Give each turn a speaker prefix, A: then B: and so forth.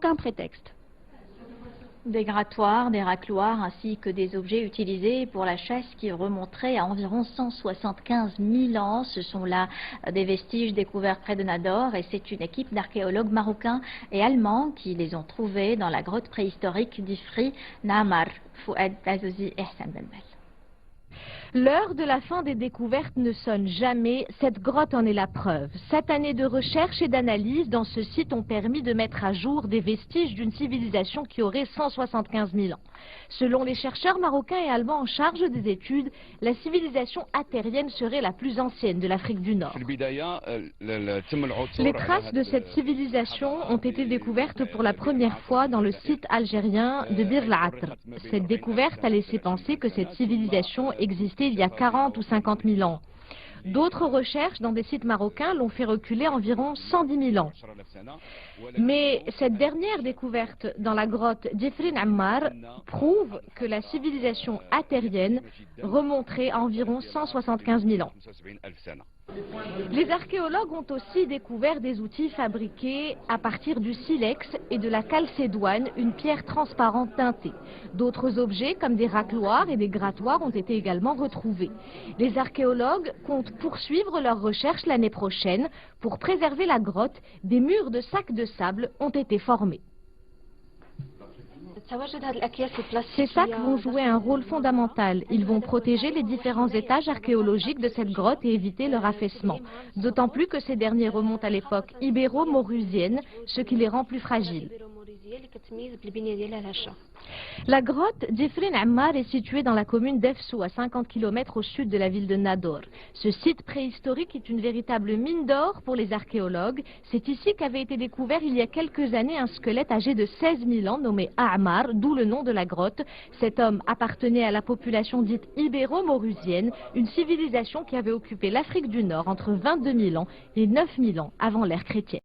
A: aucun prétexte.
B: Des grattoirs, des racloirs ainsi que des objets utilisés pour la chasse qui remonteraient à environ 175 000 ans. Ce sont là des vestiges découverts près de Nador et c'est une équipe d'archéologues marocains et allemands qui les ont trouvés dans la grotte préhistorique d'Ifri, Namar, Fouad Azozi et Hassan Belbel.
C: L'heure de la fin des découvertes ne sonne jamais, cette grotte en est la preuve. 7 années de recherche et d'analyse dans ce site ont permis de mettre à jour des vestiges d'une civilisation qui aurait 175 000 ans. Selon les chercheurs marocains et allemands en charge des études, la civilisation attérienne serait la plus ancienne de l'Afrique du Nord. Les traces de cette civilisation ont été découvertes pour la première fois dans le site algérien de Bir L'Atr. Cette découverte a laissé penser que cette civilisation existait il y a 40 ou 50 000 ans. D'autres recherches dans des sites marocains l'ont fait reculer environ 110 000 ans. Mais cette dernière découverte dans la grotte d'Ifrin Ammar prouve que la civilisation attérienne remonterait à environ 175 000 ans. Les archéologues ont aussi découvert des outils fabriqués à partir du silex et de la calcédoine, une pierre transparente teintée. D'autres objets comme des racloirs et des grattoirs ont été également retrouvés. Les archéologues comptent poursuivre leurs recherches l'année prochaine. Pour préserver la grotte, des murs de sacs de sable ont été formés. Ces sacs vont jouer un rôle fondamental. Ils vont protéger les différents étages archéologiques de cette grotte et éviter leur affaissement. D'autant plus que ces derniers remontent à l'époque ibéro-maurusienne, ce qui les rend plus fragiles. La grotte d'Ifrin Ammar est située dans la commune d'Efsou, à 50 km au sud de la ville de Nador. Ce site préhistorique est une véritable mine d'or pour les archéologues. C'est ici qu'avait été découvert il y a quelques années un squelette âgé de 16 000 ans nommé Ammar, d'où le nom de la grotte. Cet homme appartenait à la population dite ibéro-maurusienne, une civilisation qui avait occupé l'Afrique du Nord entre 22 000 ans et 9 000 ans avant l'ère chrétienne.